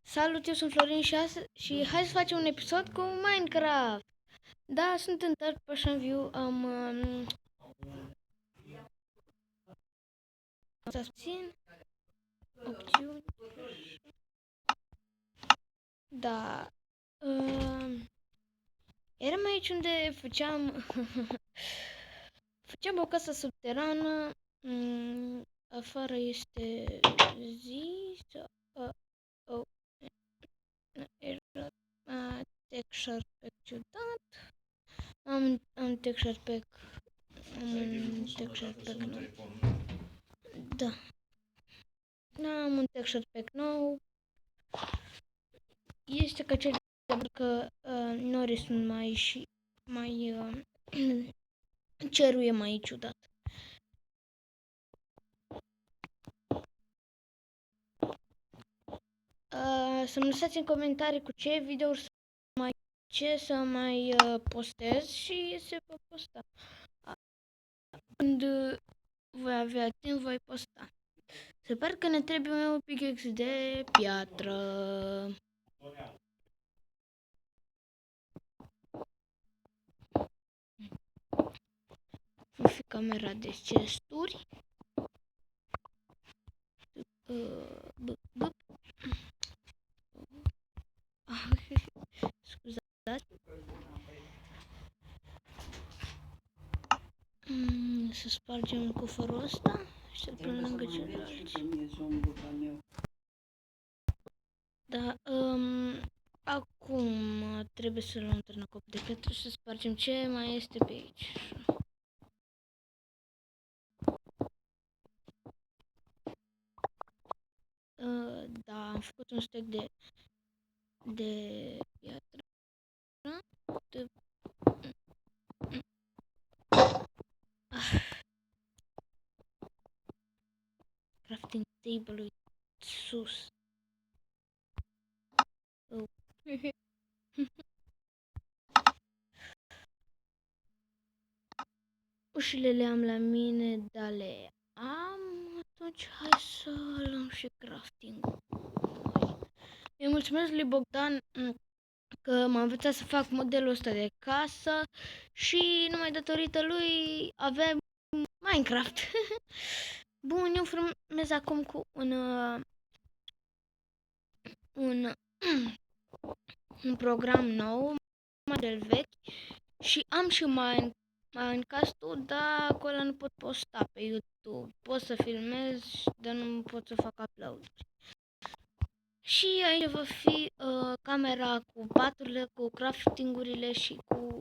Salut, eu sunt Florin și hai să facem un episod cu Minecraft. Da, sunt în third person view, să abțin, opțiuni, da, eram aici unde făceam o casă subterană, afară este zi, oh, era texture pack ciudat, am texture pack, am texture pack nou, da. Am un texture pack nou. Este ca cel că norii sunt mai cerul e mai ciudat. Să-mi lăsați în comentarii cu ce videouri să mai postez și se va posta. Când voi avea timp, voi posta. Se pare că ne trebuie un pickaxe de piatră. Va fi camera de chesturi. Scuzați. Să spargem cufărul ăsta și să-l punem lângă celălalt. Da, acum trebuie să luăm târnăcop de piatră și să spargem ce mai este pe aici. Da, am făcut un stack de piatră. Crafting table-ul sus. Oh. Ușile le am la mine, dar le am. Atunci hai să luăm și crafting. Îi mulțumesc lui Bogdan că m-a învățat să fac modelul ăsta de casă și numai datorită lui avem Minecraft. Bun, eu filmez acum cu un program nou, model vechi, și am și Minecraft-ul, dar acolo nu pot posta pe YouTube. Pot să filmez, dar nu pot să fac upload. Și aici va fi camera cu paturile, cu craftingurile și cu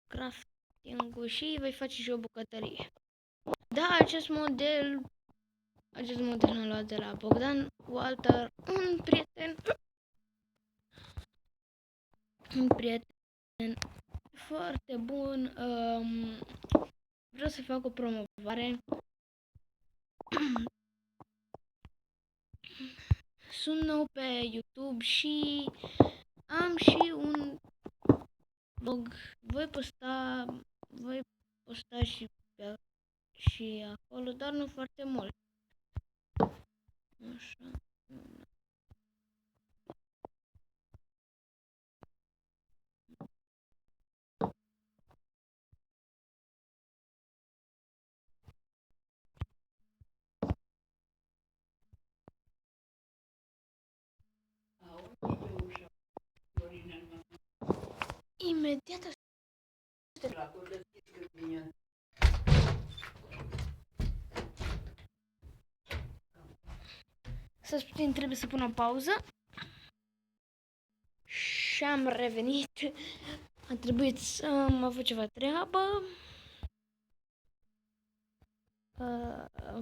crafting-ul și voi face și o bucătărie. Da, acest model l-am luat de la Bogdan Walter, un prieten foarte bun. Vreau să fac o promovare. Sunt nou pe YouTube și am și un blog. Voi posta și acolo, dar nu foarte mult. Așa. Imediat să spun, trebuie să pun o pauză. Și am revenit. A trebuit să mă fac ceva treabă.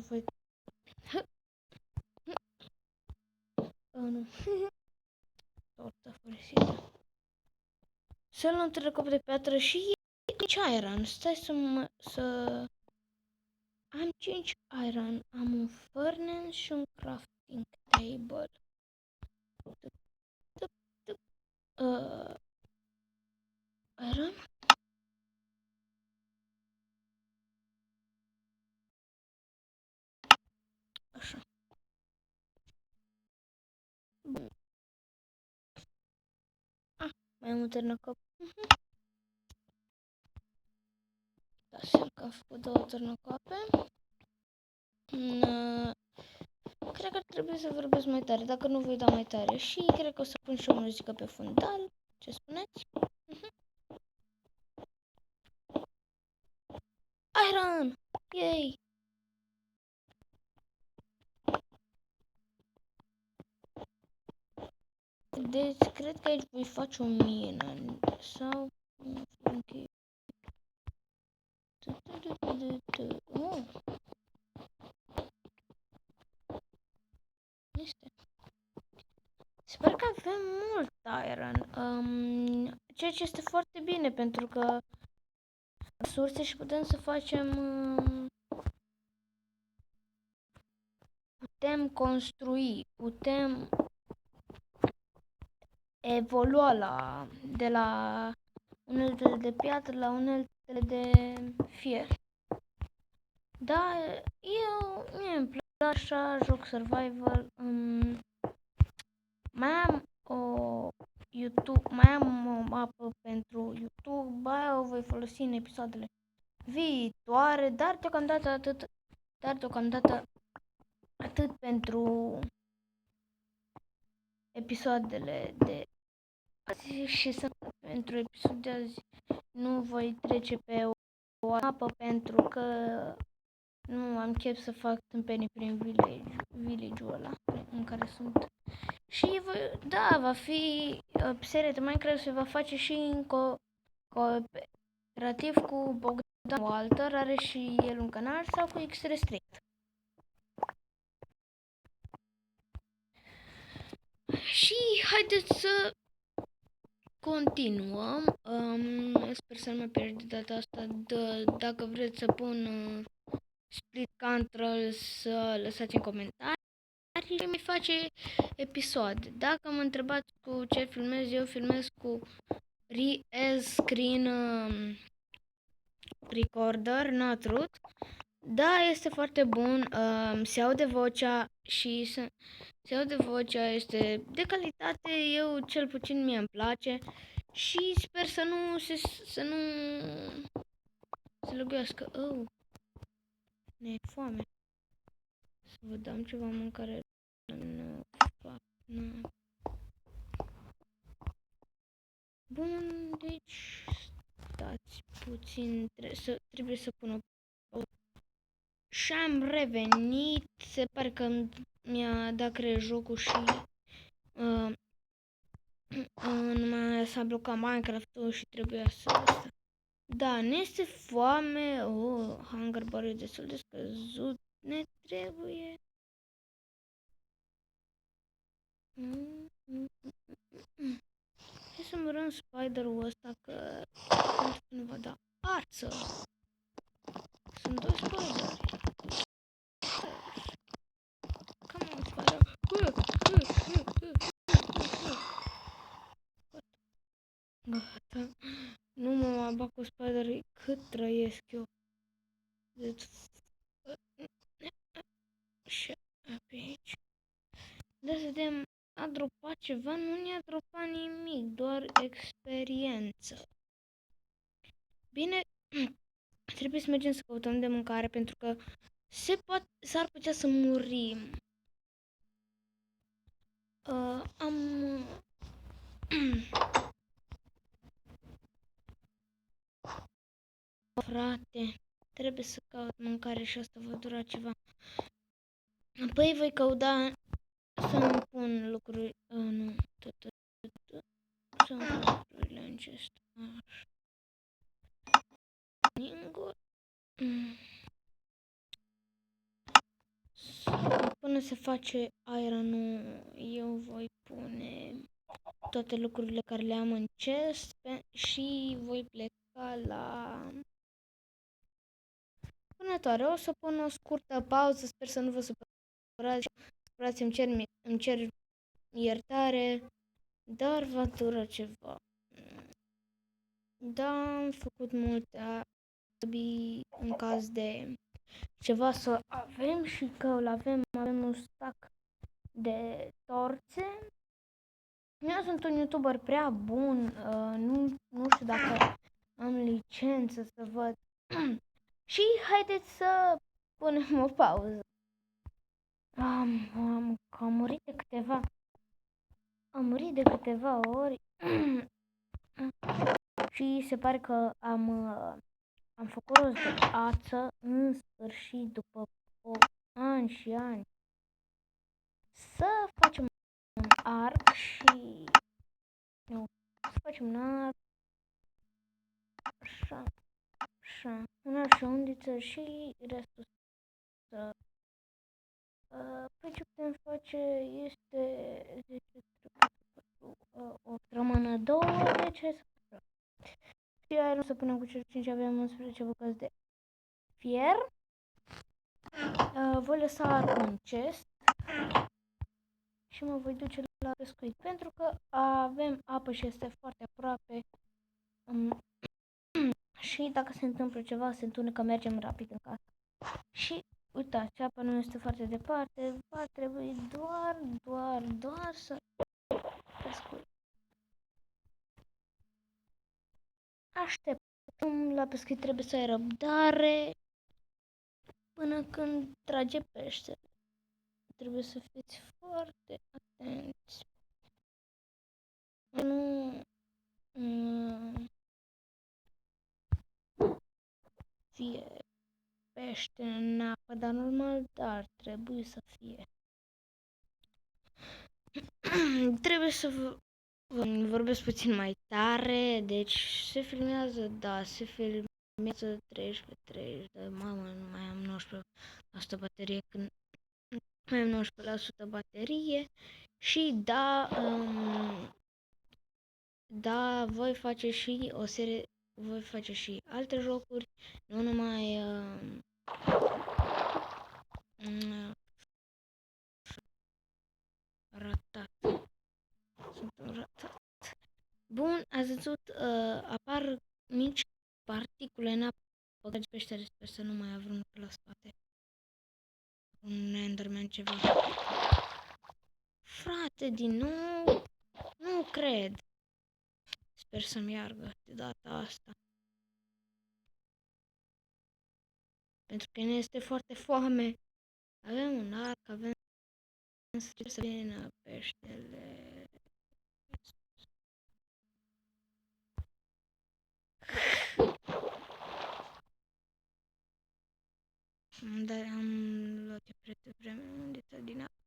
Voi... Nu. Torta folosită. Să luăm trecop de piatră și nici iron. Stai să... Am 5 iron. Am un furnace și un crafting table. Iron? Așa. Bun. Mai multe târnăcoape. Da, seama că am făcut 2 târnăcoape. Cred că ar trebui să vorbesc mai tare, dacă nu voi da mai tare. Și cred că o să pun și o muzică pe fundal. Ce spuneți? Iron! Yay! Deci, cred că aici voi face o mină. Sau... Ok. Oh, este. Sper că avem mult iron. Ceea ce este foarte bine, pentru că resurse și putem să facem... putem construi, putem evolua de la uneltele de piatră la uneltele de fier. Da, mie îmi place așa, joc survival. Mai am o mapă pentru YouTube, aia o voi folosi în episoadele viitoare, dar deocamdată atât pentru episoadele de azi și pentru episodul de azi nu voi trece pe o mapă pentru că nu am chef să fac tâmpenii prin village-ul ăla în care sunt. Și va fi seria de Minecraft, se va face și în cooperativ cu Bogdan Walter, are și el un canal, sau cu X-Restrict. Și haideți să continuăm. Sper să nu mă pierd de data asta. Dacă vreți să pun Split Control, să lăsați în comentarii și mi face episoade. Dacă mă întrebați cu ce filmez, eu filmez cu Screen Recorder, not root. Da, este foarte bun, se aude vocea și se aude vocea, este de calitate, eu cel puțin mie îmi place și sper să nu se lăguiască. Oh, ne-e foame. Să vă dăm ceva mâncare. Nu fac, nu. Bun, deci stați puțin, trebuie să pun o și am revenit, se pare că mi-a dat creier jocul și numai s-a blocat Minecraft-ul și trebuia să asta. Da, ne este foame, hunger bar e destul de scăzut, ne trebuie. Hai să mărăm spider-ul ăsta că pentru că nu va da ață. Sunt 2 spideri. Come on, spider. Gata. Nu mă bag cu spiderii cât trăiesc eu. Deci... Și pe aici. Da, să vedem. A dropat ceva? Nu ne-a dropat nimic. Doar experiență. Bine. Trebuie să mergem să căutăm de mâncare pentru că s-ar putea să murim. Frate, trebuie să caut mâncare și asta va dura ceva. Apoi voi căuta să-mi pun lucruri... nu, să-mi pun lucrurile în chest. Până se face iron-ul, eu voi pune toate lucrurile care le am în chest și voi pleca la vânătoare. O să pun o scurtă pauză, sper să nu vă supărați, îmi cer iertare, dar va dura ceva. Da, am făcut multe în caz de ceva să avem și că avem un stack de torțe. Eu sunt un YouTuber prea bun, nu știu dacă am licență să văd. Și haideți să punem o pauză. Am murit de câteva... Am murit de câteva ori și se pare că am făcut rost de ață în sfârșit după ani și ani. Să facem un arc și... Nu, să facem un arc. Așa, așa, un arc și o undiță și restul să... Păi ce putem face este 10, o rămână 2, deci hai să facem. Și iar să punem cu cel 5, avem 11 bucăți de fier. Voi lăsa arcul în chest și mă voi duce la pescuit pentru că avem apă și este foarte aproape. Și dacă se întâmplă ceva, se întunecă, mergem rapid în casă. Și uitați, apa nu este foarte departe, va trebui doar să pescuim. Așteptăm, la pescuit trebuie să ai răbdare până când trage peștele. Trebuie să fiți foarte atenți. Nu fie pește în apă, dar normal, dar trebuie să fie. Trebuie să vorbesc puțin mai tare, deci se filmează, da, se filmează 13, dar mamă, nu mai am 19% baterie, când mai am 19% baterie și da, da, voi face și o serie, voi face și alte jocuri, nu numai ratat. Sunt un ratat. Bun, ați văzut, apar mici particule în apă, băgați peștele, sper să nu mai avem pe la spate. Un Enderman ceva. Frate, din nou, nu cred. Sper să meargă de data asta. Pentru că ne este foarte foame. Avem un arc, avem să vină peștele. Dar am luat prea devreme undița din apă.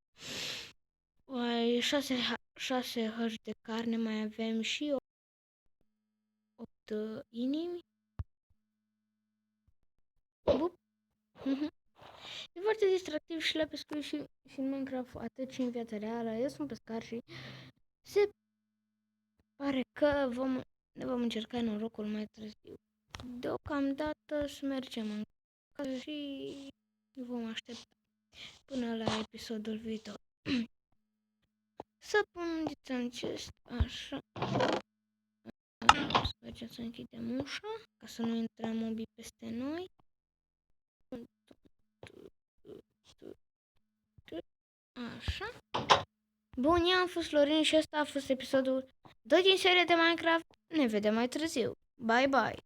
6 hărți de carne, mai avem și 8 inimi. Bup. E foarte distractiv și la pescuit și în Minecraft, atât și în viața reală. Eu sunt pescar și se pare că ne vom încerca norocul mai târziu. Deocamdată să mergem în casă și vom aștepta până la episodul viitor. Să pun undița în chest, așa. Să închidem ușa, ca să nu intre mobii peste noi. Așa. Bun, eu am fost Florin și ăsta a fost episodul 2 din seria de Minecraft. Ne vedem mai târziu. Bye bye!